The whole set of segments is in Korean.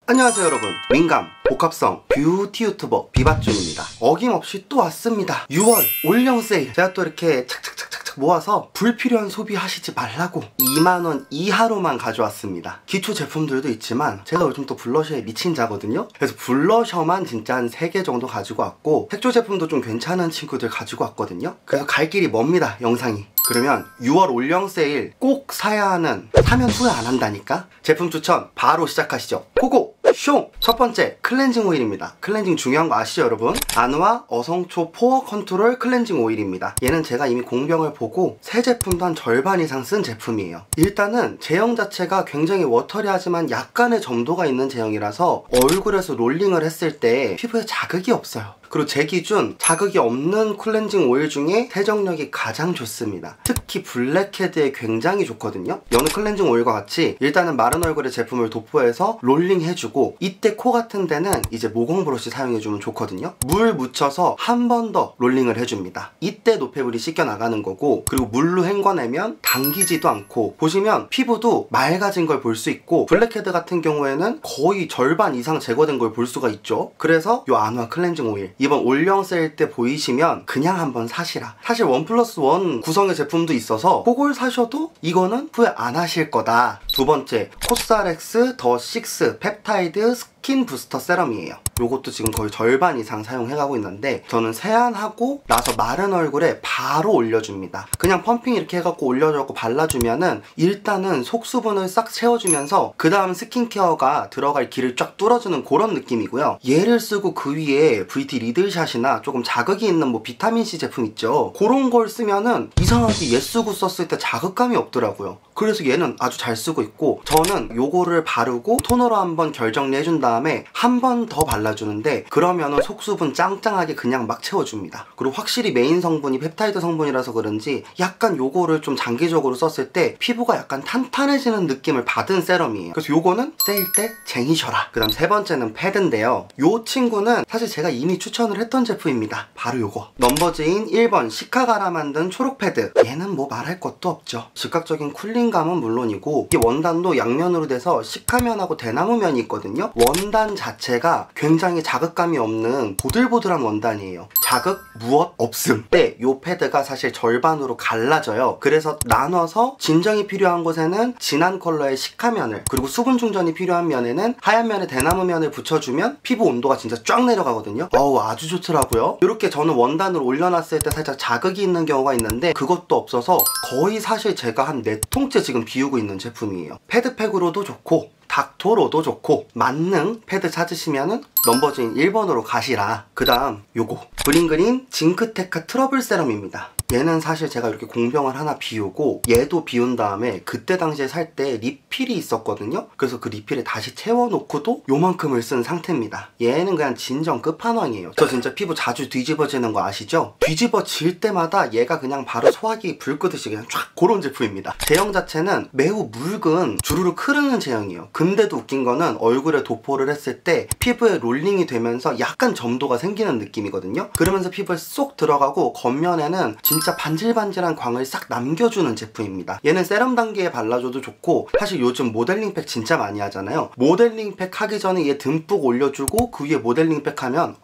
안녕하세요 여러분, 민감, 복합성, 뷰티 유튜버 비바준입니다. 어김없이 또 왔습니다. 6월 올영 세일. 제가 또 이렇게 착착착착착 모아서 불필요한 소비 하시지 말라고 2만원 이하로만 가져왔습니다. 기초 제품들도 있지만 제가 요즘 또 블러셔에 미친 자거든요. 그래서 블러셔만 진짜 한 3개 정도 가지고 왔고 색조 제품도 좀 괜찮은 친구들 가지고 왔거든요. 그래서 갈 길이 멉니다 영상이. 그러면 6월 올영 세일 꼭 사야 하는, 사면 후회 안 한다니까? 제품 추천 바로 시작하시죠. 고고! 숑! 첫 번째, 클렌징 오일입니다. 클렌징 중요한 거 아시죠 여러분? 안화 어성초 포어 컨트롤 클렌징 오일입니다. 얘는 제가 이미 공병을 보고 새 제품도 한 절반 이상 쓴 제품이에요. 일단은 제형 자체가 굉장히 워터리하지만 약간의 점도가 있는 제형이라서 얼굴에서 롤링을 했을 때 피부에 자극이 없어요. 그리고 제 기준 자극이 없는 클렌징 오일 중에 세정력이 가장 좋습니다. 특히 블랙헤드에 굉장히 좋거든요. 여느 클렌징 오일과 같이 일단은 마른 얼굴에 제품을 도포해서 롤링 해주고, 이때 코 같은 데는 이제 모공 브러쉬 사용해주면 좋거든요. 물 묻혀서 한 번 더 롤링을 해줍니다. 이때 노폐물이 씻겨 나가는 거고, 그리고 물로 헹궈내면 당기지도 않고, 보시면 피부도 맑아진 걸 볼 수 있고, 블랙헤드 같은 경우에는 거의 절반 이상 제거된 걸 볼 수가 있죠. 그래서 이 안화 클렌징 오일 이번 올영 세일 때 보이시면 그냥 한번 사시라. 사실 1+1 구성의 제품도 있어서 그걸 사셔도 이거는 후회 안 하실 거다. 두 번째, 코스알엑스 더 6 펩타이드 스킨 부스터 세럼이에요. 요것도 지금 거의 절반 이상 사용해가고 있는데, 저는 세안하고 나서 마른 얼굴에 바로 올려줍니다. 그냥 펌핑 이렇게 해갖고 올려주고 발라주면은 일단은 속수분을 싹 채워주면서 그 다음 스킨케어가 들어갈 길을 쫙 뚫어주는 그런 느낌이고요. 얘를 쓰고 그 위에 VT 리들샷이나 조금 자극이 있는 뭐 비타민C 제품 있죠, 그런 걸 쓰면은 이상하게 얘 쓰고 썼을 때 자극감이 없더라고요. 그래서 얘는 아주 잘 쓰고 있고, 저는 요거를 바르고 토너로 한번 결정리 해준 다음에 한 번 더 발라주는데, 그러면은 속수분 짱짱하게 그냥 막 채워줍니다. 그리고 확실히 메인 성분이 펩타이드 성분이라서 그런지 약간 요거를 좀 장기적으로 썼을 때 피부가 약간 탄탄해지는 느낌을 받은 세럼이에요. 그래서 요거는 세일 때 쟁이셔라. 그 다음 세 번째는 패드인데요. 요 친구는 사실 제가 이미 추천을 했던 제품입니다. 바로 요거, 넘버즈인 1번 시카가라 만든 초록 패드. 얘는 뭐 말할 것도 없죠. 즉각적인 쿨링감은 물론이고, 이 원단도 양면으로 돼서 시카면하고 대나무면이 있거든요. 원단 자체가 굉장히 자극감이 없는 보들보들한 원단이에요. 자극 무엇 없음. 때 요 패드가 사실 절반으로 갈라져요. 그래서 나눠서 진정이 필요한 곳에는 진한 컬러의 시카면을, 그리고 수분 충전이 필요한 면에는 하얀 면에 대나무면을 붙여주면 피부 온도가 진짜 쫙 내려가거든요. 어우, 아주 좋더라고요. 이렇게 저는 원단을 올려놨을 때 살짝 자극이 있는 경우가 있는데 그것도 없어서 거의 사실 제가 한 4통째 지금 비우고 있는 제품이에요. 패드팩으로도 좋고 닥토로도 좋고, 만능 패드 찾으시면은 넘버즈인 1번으로 가시라. 그 다음 요거 브링그린 징크테카 트러블 세럼입니다. 얘는 사실 제가 이렇게 공병을 하나 비우고 얘도 비운 다음에 그때 당시에 살 때 리필이 있었거든요. 그래서 그 리필에 다시 채워놓고도 요만큼을 쓴 상태입니다. 얘는 그냥 진정 끝판왕이에요. 저 진짜 피부 자주 뒤집어지는 거 아시죠? 뒤집어질 때마다 얘가 그냥 바로 소화기 불 끄듯이 그냥 쫙 그런 제품입니다. 제형 자체는 매우 묽은 주르륵 흐르는 제형이에요. 근데도 웃긴 거는 얼굴에 도포를 했을 때 피부에 롤링이 되면서 약간 점도가 생기는 느낌이거든요. 그러면서 피부에 쏙 들어가고 겉면에는 진짜 반질반질한 광을 싹 남겨주는 제품입니다. 얘는 세럼 단계에 발라줘도 좋고, 사실 요즘 모델링팩 진짜 많이 하잖아요. 모델링팩 하기 전에 얘 듬뿍 올려주고 그 위에 모델링팩 하면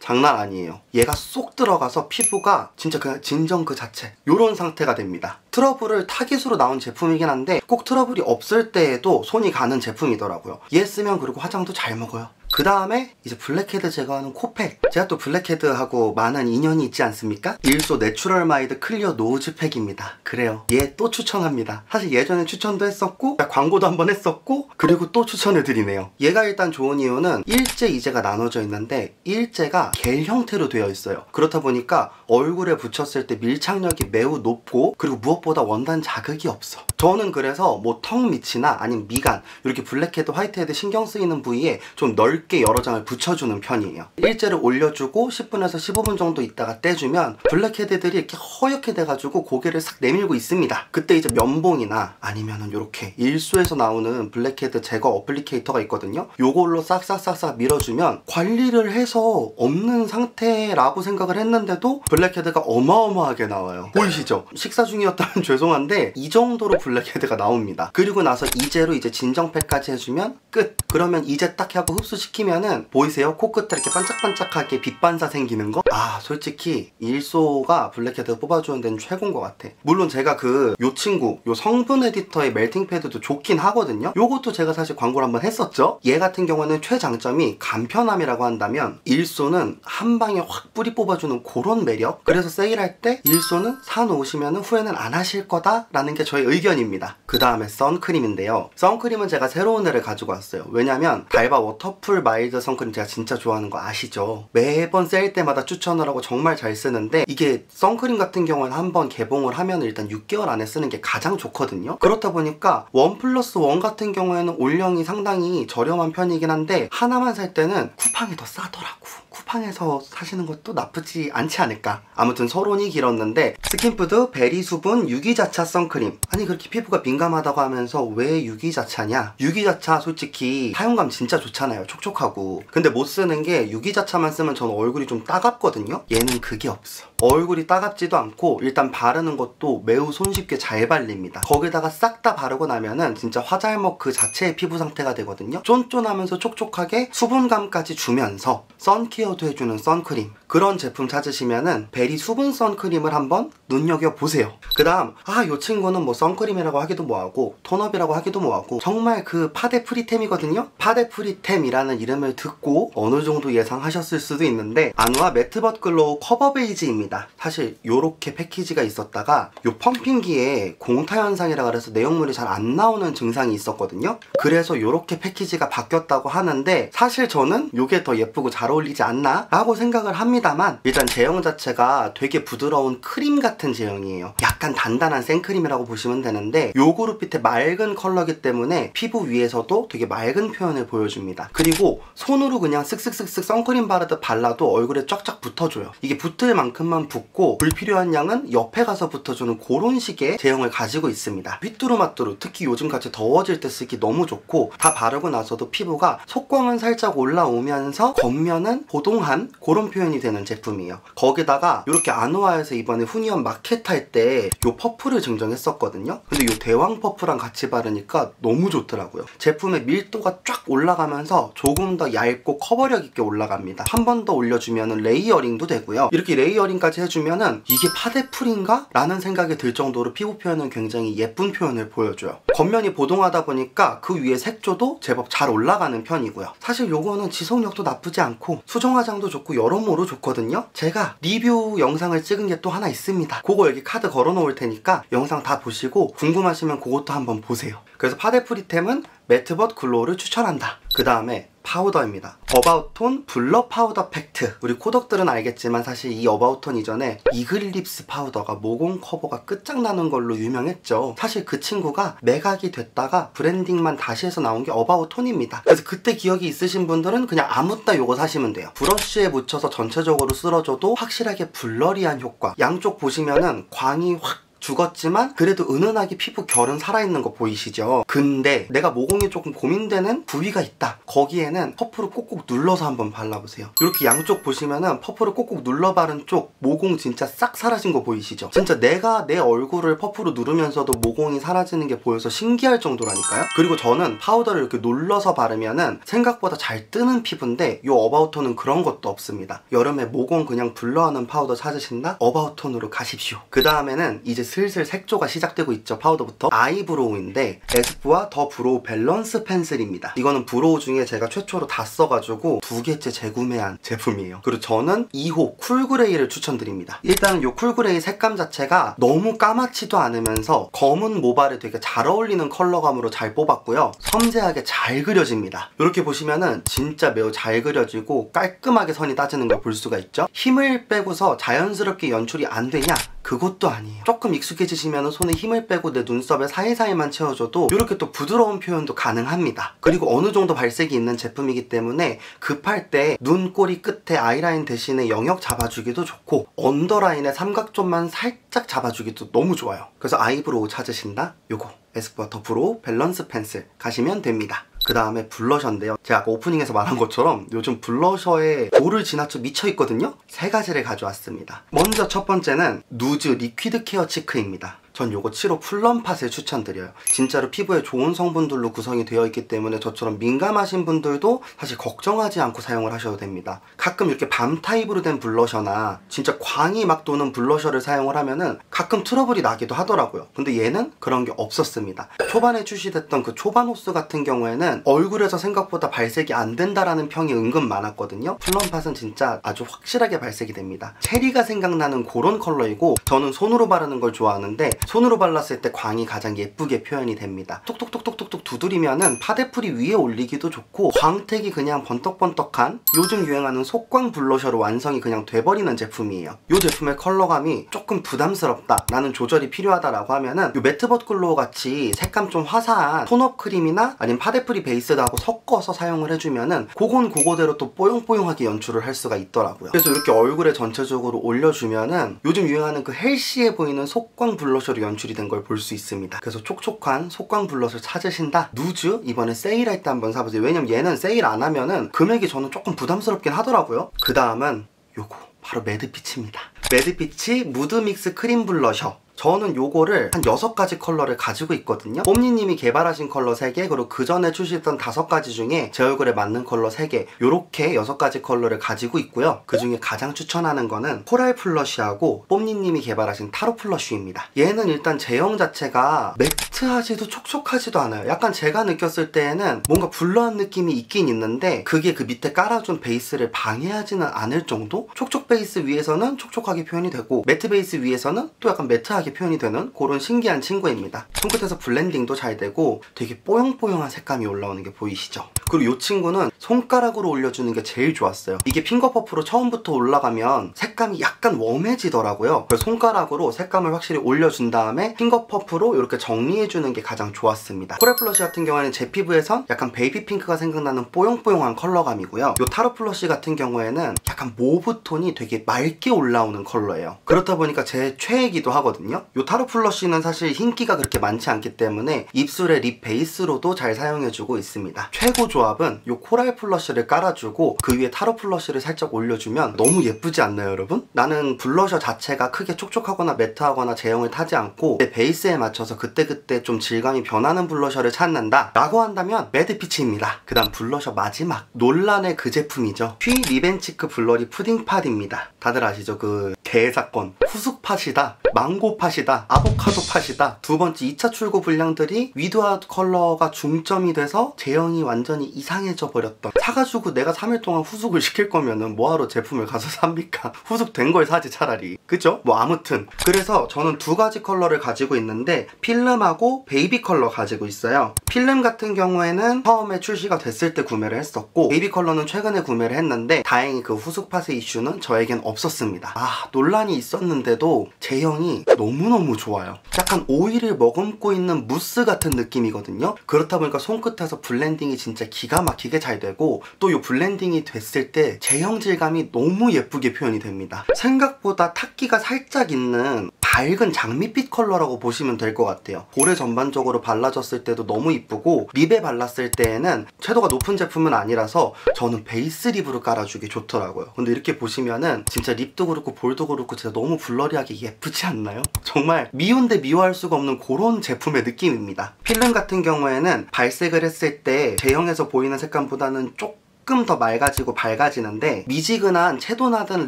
장난 아니에요. 얘가 쏙 들어가서 피부가 진짜 그냥 진정 그 자체, 요런 상태가 됩니다. 트러블을 타깃으로 나온 제품이긴 한데 꼭 트러블이 없을 때에도 손이 가는 제품이더라고요. 얘 쓰면 그리고 화장도 잘 먹어요. 그 다음에 이제 블랙헤드 제거하는 코팩. 제가 또 블랙헤드하고 많은 인연이 있지 않습니까? 일소 내추럴 마이드 클리어 노즈 팩입니다. 그래요, 얘 또 추천합니다. 사실 예전에 추천도 했었고 광고도 한번 했었고, 그리고 또 추천해드리네요. 얘가 일단 좋은 이유는 일제 이제가 나눠져 있는데 일제가 겔 형태로 되어 있어요. 그렇다 보니까 얼굴에 붙였을 때 밀착력이 매우 높고, 그리고 무엇보다 원단 자극이 없어. 저는 그래서 뭐 턱 밑이나 아니면 미간, 이렇게 블랙헤드 화이트헤드 신경 쓰이는 부위에 좀 넓게 여러 장을 붙여주는 편이에요. 일제를 올려주고 10분에서 15분 정도 있다가 떼주면 블랙헤드들이 이렇게 허옇게 돼가지고 고개를 싹 내밀고 있습니다. 그때 이제 면봉이나 아니면은 이렇게 일소에서 나오는 블랙헤드 제거 어플리케이터가 있거든요. 요걸로 싹싹싹싹 밀어주면 관리를 해서 없는 상태라고 생각을 했는데도 블랙헤드가 어마어마하게 나와요. 보이시죠? 식사 중이었다면 죄송한데 이 정도로 블랙헤드가 나옵니다. 그리고 나서 이제로 이제 진정팩까지 해주면 끝. 그러면 이제 딱 하고 흡수시키면은 보이세요? 코끝에 이렇게 반짝반짝하게 빛반사 생기는 거? 아, 솔직히 일소가 블랙헤드 뽑아주는 데는 최고인 것 같아. 물론 제가 요 친구 요 성분 에디터의 멜팅 패드도 좋긴 하거든요. 요것도 제가 사실 광고를 한번 했었죠. 얘 같은 경우는 최장점이 간편함이라고 한다면 일소는 한 방에 확 뿌리 뽑아주는 그런 매력. 그래서 세일할 때 일소는 사놓으시면 후회는 안 하실 거다라는 게 저의 의견입니다. 그 다음에 선크림인데요. 선크림은 제가 새로운 애를 가지고 왔어요. 왜냐면 달바 워터풀 마일드 선크림 제가 진짜 좋아하는 거 아시죠? 매번 세일 때마다 추천을 하고 정말 잘 쓰는데 이게 선크림 같은 경우는 한번 개봉을 하면 일단 6개월 안에 쓰는 게 가장 좋거든요. 그렇다 보니까 1+1 같은 경우에는 올영이 상당히 저렴한 편이긴 한데 하나만 살 때는 쿠팡이 더 싸더라고. 쿠팡에서 사시는 것도 나쁘지 않지 않을까. 아무튼 서론이 길었는데 스킨푸드 베리 수분 유기자차 선크림. 아니 그렇게 피부가 민감하다고 하면서 왜 유기자차냐? 유기자차 솔직히 사용감 진짜 좋잖아요. 촉촉하고. 근데 못 쓰는 게 유기자차만 쓰면 저는 얼굴이 좀 따갑거든요. 얘는 그게 없어. 얼굴이 따갑지도 않고 일단 바르는 것도 매우 손쉽게 잘 발립니다. 거기다가 싹 다 바르고 나면은 진짜 화잘먹 그 자체의 피부 상태가 되거든요. 쫀쫀하면서 촉촉하게 수분감까지 주면서 선케어도 해주는 선크림. 그런 제품 찾으시면은 베리 수분 선크림을 한번 눈여겨보세요. 그 다음 요 친구는 뭐 선크림이라고 하기도 뭐하고 톤업이라고 하기도 뭐하고 정말 그 파데 프리템이거든요. 파데 프리템이라는 이름을 듣고 어느 정도 예상하셨을 수도 있는데 아누아 매트벗 글로우 커버 베이지입니다. 사실 요렇게 패키지가 있었다가 요 펌핑기에 공타 현상이라 그래서 내용물이 잘 안 나오는 증상이 있었거든요. 그래서 요렇게 패키지가 바뀌었다고 하는데 사실 저는 요게 더 예쁘고 잘 어울리지 않나 라고 생각을 합니다만 일단 제형 자체가 되게 부드러운 크림 같은 제형이에요. 약간 단단한 생크림이라고 보시면 되는데 요 그룹 밑에 맑은 컬러기 때문에 피부 위에서도 되게 맑은 표현을 보여줍니다. 그리고 손으로 그냥 쓱쓱쓱쓱 선크림 바르듯 발라도 얼굴에 쫙쫙 붙어줘요. 이게 붙을 만큼만 붙고 불필요한 양은 옆에 가서 붙어주는 그런 식의 제형을 가지고 있습니다. 휘뚜루마뚜루 특히 요즘같이 더워질 때 쓰기 너무 좋고 다 바르고 나서도 피부가 속광은 살짝 올라오면서 겉면은 보동한 그런 표현이 되는 제품이에요. 거기다가 이렇게 아누아에서 이번에 후니언 마켓 할 때 요 퍼프를 증정했었거든요. 근데 요 대왕 퍼프랑 같이 바르니까 너무 좋더라고요. 제품의 밀도가 쫙 올라가면서 조금 더 얇고 커버력 있게 올라갑니다. 한 번 더 올려주면 레이어링도 되고요. 이렇게 레이어링까지 해주면은 이게 파데풀인가? 라는 생각이 들 정도로 피부 표현은 굉장히 예쁜 표현을 보여줘요. 겉면이 보동하다 보니까 그 위에 색조도 제법 잘 올라가는 편이고요. 사실 요거는 지속력도 나쁘지 않고 수정 화장도 좋고 여러모로 좋거든요. 제가 리뷰 영상을 찍은 게 또 하나 있습니다. 그거 여기 카드 걸어 놓을 테니까 영상 다 보시고 궁금하시면 그것도 한번 보세요. 그래서 파데프리템은 매트벗 글로우를 추천한다. 그 다음에 파우더입니다. 어바웃톤 블러 파우더 팩트. 우리 코덕들은 알겠지만 사실 이 어바웃톤 이전에 이글립스 파우더가 모공 커버가 끝장나는 걸로 유명했죠. 사실 그 친구가 매각이 됐다가 브랜딩만 다시 해서 나온 게 어바웃톤입니다. 그래서 그때 기억이 있으신 분들은 그냥 아무 나 요거 사시면 돼요. 브러쉬에 묻혀서 전체적으로 쓸어줘도 확실하게 블러리한 효과. 양쪽 보시면은 광이 확 죽었지만 그래도 은은하게 피부 결은 살아있는 거 보이시죠? 근데 내가 모공이 조금 고민되는 부위가 있다. 거기에는 퍼프를 꼭꼭 눌러서 한번 발라보세요. 이렇게 양쪽 보시면은 퍼프를 꼭꼭 눌러 바른 쪽 모공 진짜 싹 사라진 거 보이시죠? 진짜 내가 내 얼굴을 퍼프로 누르면서도 모공이 사라지는 게 보여서 신기할 정도라니까요? 그리고 저는 파우더를 이렇게 눌러서 바르면은 생각보다 잘 뜨는 피부인데 이 어바웃톤은 그런 것도 없습니다. 여름에 모공 그냥 블러하는 파우더 찾으신다? 어바웃톤으로 가십시오. 그 다음에는 이제 슬슬 색조가 시작되고 있죠. 파우더부터 아이브로우인데 에스쁘아 더 브로우 밸런스 펜슬입니다. 이거는 브로우 중에 제가 최초로 다 써가지고 2개째 재구매한 제품이에요. 그리고 저는 2호 쿨그레이를 추천드립니다. 일단은 이 쿨그레이 색감 자체가 너무 까맣지도 않으면서 검은 모발에 되게 잘 어울리는 컬러감으로 잘 뽑았고요. 섬세하게 잘 그려집니다. 이렇게 보시면은 진짜 매우 잘 그려지고 깔끔하게 선이 따지는 걸 볼 수가 있죠. 힘을 빼고서 자연스럽게 연출이 안 되냐? 그것도 아니에요. 조금 익숙해지시면 손에 힘을 빼고 내 눈썹에 사이사이만 채워줘도 이렇게 또 부드러운 표현도 가능합니다. 그리고 어느 정도 발색이 있는 제품이기 때문에 급할 때 눈 꼬리 끝에 아이라인 대신에 영역 잡아주기도 좋고 언더라인에 삼각존만 살짝 잡아주기도 너무 좋아요. 그래서 아이브로우 찾으신다? 요거 에스쁘아 더 브로우 밸런스 펜슬 가시면 됩니다. 그 다음에 블러셔인데요. 제가 아까 오프닝에서 말한 것처럼 요즘 블러셔에 도를 지나쳐 미쳐있거든요. 3가지를 가져왔습니다. 먼저 첫 번째는 누즈 리퀴드 케어 치크입니다. 전 요거 7호 플럼팟을 추천드려요. 진짜로 피부에 좋은 성분들로 구성이 되어 있기 때문에 저처럼 민감하신 분들도 사실 걱정하지 않고 사용을 하셔도 됩니다. 가끔 이렇게 밤 타입으로 된 블러셔나 진짜 광이 막 도는 블러셔를 사용을 하면은 가끔 트러블이 나기도 하더라고요. 근데 얘는 그런 게 없었습니다. 초반에 출시됐던 그 초반 호스 같은 경우에는 얼굴에서 생각보다 발색이 안 된다라는 평이 은근 많았거든요. 플럼팟은 진짜 아주 확실하게 발색이 됩니다. 체리가 생각나는 그런 컬러이고, 저는 손으로 바르는 걸 좋아하는데 손으로 발랐을 때 광이 가장 예쁘게 표현이 됩니다. 톡톡톡톡톡톡 두드리면은 파데프리 위에 올리기도 좋고, 광택이 그냥 번떡번떡한 요즘 유행하는 속광 블러셔로 완성이 그냥 돼버리는 제품이에요. 이 제품의 컬러감이 조금 부담스럽다, 나는 조절이 필요하다라고 하면은 이 매트벗 글로우 같이 색감 좀 화사한 톤업 크림이나 아니면 파데프리 베이스하고 섞어서 사용을 해주면은 그건 그거대로 또 뽀용뽀용하게 연출을 할 수가 있더라고요. 그래서 이렇게 얼굴에 전체적으로 올려주면은 요즘 유행하는 그 헬시해 보이는 속광 블러셔로 연출이 된 걸 볼 수 있습니다. 그래서 촉촉한 속광 블러셔를 찾으신다? 누즈 이번에 세일할 때 한번 사보세요. 왜냐면 얘는 세일 안 하면은 금액이 저는 조금 부담스럽긴 하더라고요. 그 다음은 요거 바로 매드피치입니다. 매드피치 무드 믹스 크림 블러셔. 저는 요거를 한 6가지 컬러를 가지고 있거든요. 뽐니님이 개발하신 컬러 3개, 그리고 그 전에 출시했던 5가지 중에 제 얼굴에 맞는 컬러 3개, 요렇게 6가지 컬러를 가지고 있고요. 그 중에 가장 추천하는 거는 코랄 플러쉬하고 뽐니님이 개발하신 타로 플러쉬입니다. 얘는 일단 제형 자체가 매트하지도 촉촉하지도 않아요. 약간 제가 느꼈을 때에는 뭔가 블러한 느낌이 있긴 있는데 그게 그 밑에 깔아준 베이스를 방해하지는 않을 정도? 촉촉 베이스 위에서는 촉촉하게 표현이 되고, 매트 베이스 위에서는 또 약간 매트하게 표현이 되는 그런 신기한 친구입니다. 손끝에서 블렌딩도 잘 되고 되게 뽀용뽀용한 색감이 올라오는 게 보이시죠? 그리고 이 친구는 손가락으로 올려주는 게 제일 좋았어요. 이게 핑거 퍼프로 처음부터 올라가면 색감이 약간 웜해지더라고요. 그래서 손가락으로 색감을 확실히 올려준 다음에 핑거 퍼프로 이렇게 정리해주는 게 가장 좋았습니다. 코랄 플러쉬 같은 경우에는 제 피부에선 약간 베이비 핑크가 생각나는 뽀용뽀용한 컬러감이고요. 이 타로 플러쉬 같은 경우에는 약간 모브 톤이 되게 맑게 올라오는 컬러예요. 그렇다 보니까 제 최애기도 하거든요. 이 타로 플러쉬는 사실 흰기가 그렇게 많지 않기 때문에 입술에 립 베이스로도 잘 사용해주고 있습니다. 최고 조합은 이 코랄 플러쉬를 깔아주고 그 위에 타로 플러쉬를 살짝 올려주면 너무 예쁘지 않나요, 여러분? 나는 블러셔 자체가 크게 촉촉하거나 매트하거나 제형을 타지 않고 내 베이스에 맞춰서 그때그때 좀 질감이 변하는 블러셔를 찾는다 라고 한다면 매드피치입니다. 그 다음 블러셔 마지막, 논란의 그 제품이죠. 휘 리벤치크 블러리 푸딩팟입니다. 다들 아시죠? 그 대사건, 후숙팟이다, 망고팟이다, 아보카도팟이다. 두 번째 2차 출고 불량들이 위드아웃 컬러가 중점이 돼서 제형이 완전히 이상해져 버렸던, 사가지고 내가 3일 동안 후숙을 시킬 거면은 뭐하러 제품을 가서 삽니까? 후숙된 걸 사지 차라리. 그죠? 뭐 아무튼 그래서 저는 2가지 컬러를 가지고 있는데 필름하고 베이비 컬러 가지고 있어요. 필름 같은 경우에는 처음에 출시가 됐을 때 구매를 했었고, 베이비 컬러는 최근에 구매를 했는데 다행히 그 후숙팟의 이슈는 저에겐 없었습니다. 논란이 있었는데도 제형이 너무너무 좋아요. 약간 오일을 머금고 있는 무스 같은 느낌이거든요. 그렇다 보니까 손끝에서 블렌딩이 진짜 기가 막히게 잘 되고, 또 이 블렌딩이 됐을 때 제형 질감이 너무 예쁘게 표현이 됩니다. 생각보다 탁기가 살짝 있는 밝은 장밋빛 컬러라고 보시면 될 것 같아요. 볼에 전반적으로 발라졌을 때도 너무 이쁘고, 립에 발랐을 때에는 채도가 높은 제품은 아니라서 저는 베이스 립으로 깔아주기 좋더라고요. 근데 이렇게 보시면은 진짜 립도 그렇고 볼도 그렇고 진짜 너무 블러리하게 예쁘지 않나요? 정말 미운데 미워할 수가 없는 그런 제품의 느낌입니다. 필름 같은 경우에는 발색을 했을 때 제형에서 보이는 색감보다는 조금 더 맑아지고 밝아지는데 미지근한 채도 낮은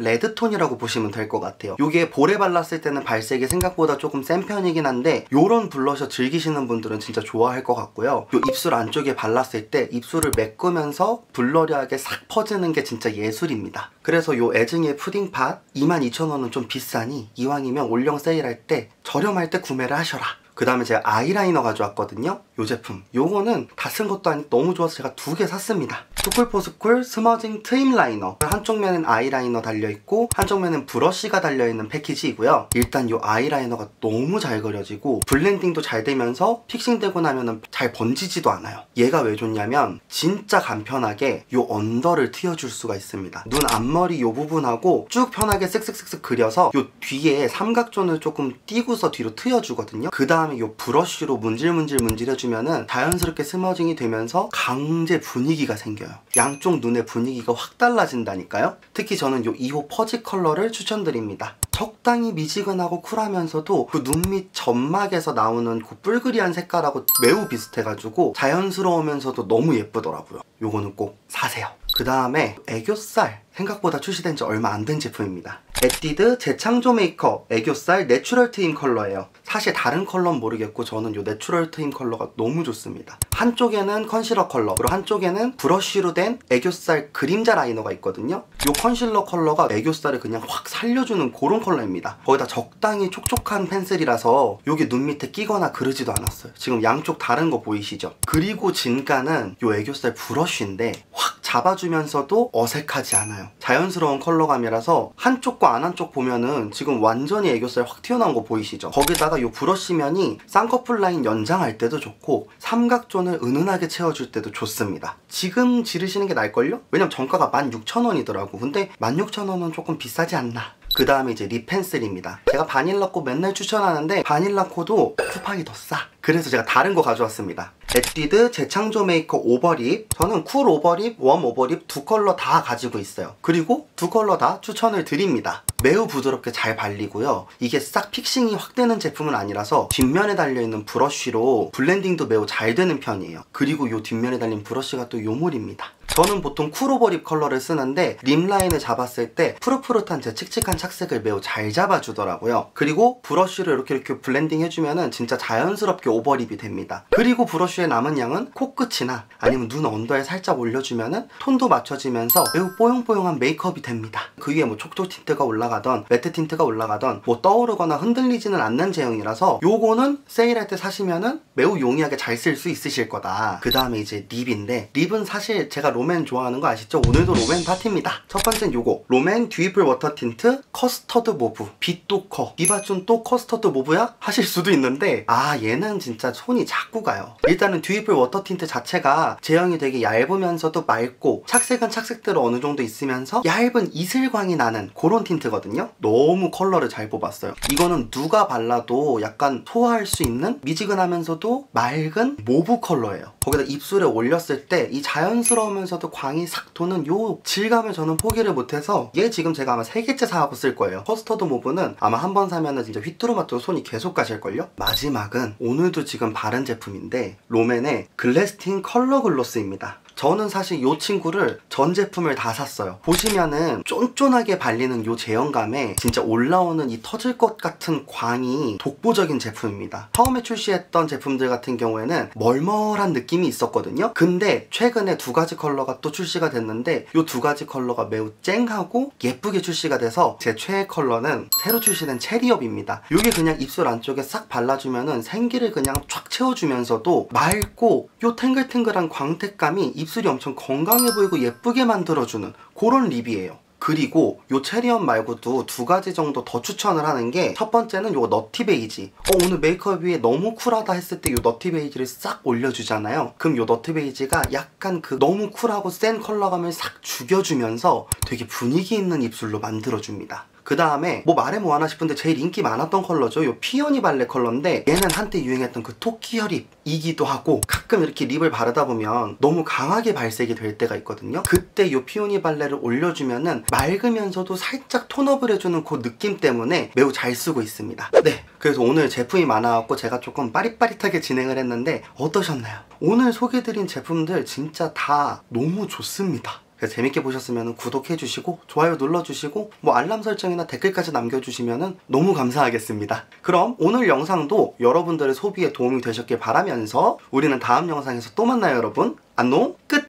레드톤이라고 보시면 될 것 같아요. 이게 볼에 발랐을 때는 발색이 생각보다 조금 센 편이긴 한데 요런 블러셔 즐기시는 분들은 진짜 좋아할 것 같고요. 요 입술 안쪽에 발랐을 때 입술을 메꾸면서 블러리하게 싹 퍼지는 게 진짜 예술입니다. 그래서 요 애증의 푸딩팟 22,000원은 좀 비싸니 이왕이면 올영 세일할 때 저렴할 때 구매를 하셔라. 그 다음에 제가 아이라이너 가져왔거든요. 요 제품, 요거는 다 쓴 것도 아니고 너무 좋아서 제가 2개 샀습니다. 스쿨포스쿨 스머징 트임 라이너. 한쪽 면엔 아이라이너 달려있고 한쪽 면엔 브러쉬가 달려있는 패키지이고요. 일단 요 아이라이너가 너무 잘 그려지고 블렌딩도 잘 되면서 픽싱되고 나면은 잘 번지지도 않아요. 얘가 왜 좋냐면 진짜 간편하게 요 언더를 트여줄 수가 있습니다. 눈 앞머리 요 부분하고 쭉 편하게 쓱쓱쓱쓱 그려서 요 뒤에 삼각존을 조금 띄고서 뒤로 트여주거든요. 그 다음에 요 브러쉬로 문질문질 해주면은 자연스럽게 스머징이 되면서 강제 분위기가 생겨요. 양쪽 눈의 분위기가 확 달라진다니까요. 특히 저는 요 2호 퍼지 컬러를 추천드립니다. 적당히 미지근하고 쿨하면서도 그 눈 밑 점막에서 나오는 그 뿔그리한 색깔하고 매우 비슷해가지고 자연스러우면서도 너무 예쁘더라고요. 요거는 꼭 사세요. 그 다음에 애교살, 생각보다 출시된 지 얼마 안 된 제품입니다. 에뛰드 재창조 메이크업 애교살 내추럴 트임 컬러예요. 사실 다른 컬러는 모르겠고 저는 이 내추럴 트임 컬러가 너무 좋습니다. 한쪽에는 컨실러 컬러, 그리고 한쪽에는 브러쉬로 된 애교살 그림자 라이너가 있거든요. 이 컨실러 컬러가 애교살을 그냥 확 살려주는 그런 컬러입니다. 거기다 적당히 촉촉한 펜슬이라서 여기 눈 밑에 끼거나 그러지도 않았어요. 지금 양쪽 다른 거 보이시죠? 그리고 진가는 이 애교살 브러쉬인데 확 잡아주면서도 어색하지 않아요. 자연스러운 컬러감이라서 한쪽과 안 한쪽 보면은 지금 완전히 애교살 확 튀어나온 거 보이시죠? 거기다가 이 브러쉬면이 쌍꺼풀 라인 연장할 때도 좋고 삼각존을 은은하게 채워줄 때도 좋습니다. 지금 지르시는 게 나을걸요? 왜냐면 정가가 16,000원이더라고. 근데 16,000원은 조금 비싸지 않나? 그 다음에 이제 립 펜슬입니다. 제가 바닐라코 맨날 추천하는데 바닐라코도 쿠팡이 더 싸. 그래서 제가 다른 거 가져왔습니다. 에뛰드 재창조 메이크업 오버립. 저는 쿨 오버립, 웜 오버립 두 컬러 다 가지고 있어요. 그리고 두 컬러 다 추천을 드립니다. 매우 부드럽게 잘 발리고요. 이게 싹 픽싱이 확 되는 제품은 아니라서 뒷면에 달려있는 브러쉬로 블렌딩도 매우 잘 되는 편이에요. 그리고 이 뒷면에 달린 브러쉬가 또 요물입니다. 저는 보통 쿨 오버립 컬러를 쓰는데 립 라인을 잡았을 때 푸릇푸릇한 제 칙칙한 착색을 매우 잘 잡아주더라고요. 그리고 브러쉬를 이렇게 블렌딩 해주면은 진짜 자연스럽게 오버립이 됩니다. 그리고 브러쉬의 남은 양은 코끝이나 아니면 눈 언더에 살짝 올려주면은 톤도 맞춰지면서 매우 뽀용뽀용한 메이크업이 됩니다. 그 위에 뭐 촉촉 틴트가 올라가던 매트 틴트가 올라가던 뭐 떠오르거나 흔들리지는 않는 제형이라서 요거는 세일할 때 사시면은 매우 용이하게 잘 쓸 수 있으실 거다. 그 다음에 이제 립인데 립은 사실 제가 롬앤 좋아하는 거 아시죠? 오늘도 롬앤 파티입니다. 첫 번째는 요거 롬앤 듀이플 워터 틴트 커스터드 모브 빛도 커. 비바준 또 커스터드 모브야? 하실 수도 있는데 얘는 진짜 손이 자꾸 가요. 일단은 듀이플 워터 틴트 자체가 제형이 되게 얇으면서도 맑고 착색은 착색대로 어느 정도 있으면서 얇은 이슬광이 나는 그런 틴트거든요. 너무 컬러를 잘 뽑았어요. 이거는 누가 발라도 약간 소화할 수 있는 미지근하면서도 맑은 모브 컬러예요. 거기다 입술에 올렸을 때 이 자연스러우면서도 광이 싹 도는 요 질감을 저는 포기를 못해서 얘 지금 제가 아마 3개째 사갖고 쓸 거예요. 커스터드 모브는 아마 한 번 사면은 진짜 휘뚜루마뚜루 손이 계속 가실걸요? 마지막은 오늘도 지금 바른 제품인데 롬앤의 글래스틴 컬러 글로스입니다. 저는 사실 이 친구를 전 제품을 다 샀어요. 보시면은 쫀쫀하게 발리는 이 제형감에 진짜 올라오는 이 터질 것 같은 광이 독보적인 제품입니다. 처음에 출시했던 제품들 같은 경우에는 멀멀한 느낌이 있었거든요. 근데 최근에 두 가지 컬러가 또 출시가 됐는데 이 두 가지 컬러가 매우 쨍하고 예쁘게 출시가 돼서 제 최애 컬러는 새로 출시된 체리업입니다. 이게 그냥 입술 안쪽에 싹 발라주면은 생기를 그냥 쫙 채워주면서도 맑고 이 탱글탱글한 광택감이 입술이 엄청 건강해 보이고 예쁘게 만들어주는 그런 립이에요. 그리고 요 체리업 말고도 두 가지 정도 더 추천을 하는 게 첫 번째는 요거 너티 베이지. 오늘 메이크업 위에 너무 쿨하다 했을 때 요 너티 베이지를 싹 올려주잖아요. 그럼 요 너티 베이지가 약간 그 너무 쿨하고 센 컬러감을 싹 죽여주면서 되게 분위기 있는 입술로 만들어줍니다. 그 다음에 뭐 말해 뭐하나 싶은데 제일 인기 많았던 컬러죠. 요 피오니 발레 컬러인데 얘는 한때 유행했던 그 토끼어 립이기도 하고 가끔 이렇게 립을 바르다 보면 너무 강하게 발색이 될 때가 있거든요. 그때 요 피오니 발레를 올려주면은 맑으면서도 살짝 톤업을 해주는 그 느낌 때문에 매우 잘 쓰고 있습니다. 네, 그래서 오늘 제품이 많아갖고 제가 조금 빠릿빠릿하게 진행을 했는데 어떠셨나요? 오늘 소개해드린 제품들 진짜 다 너무 좋습니다. 그래서 재밌게 보셨으면 구독해주시고 좋아요 눌러주시고 뭐 알람 설정이나 댓글까지 남겨주시면 너무 감사하겠습니다. 그럼 오늘 영상도 여러분들의 소비에 도움이 되셨길 바라면서 우리는 다음 영상에서 또 만나요 여러분. 안녕 끝!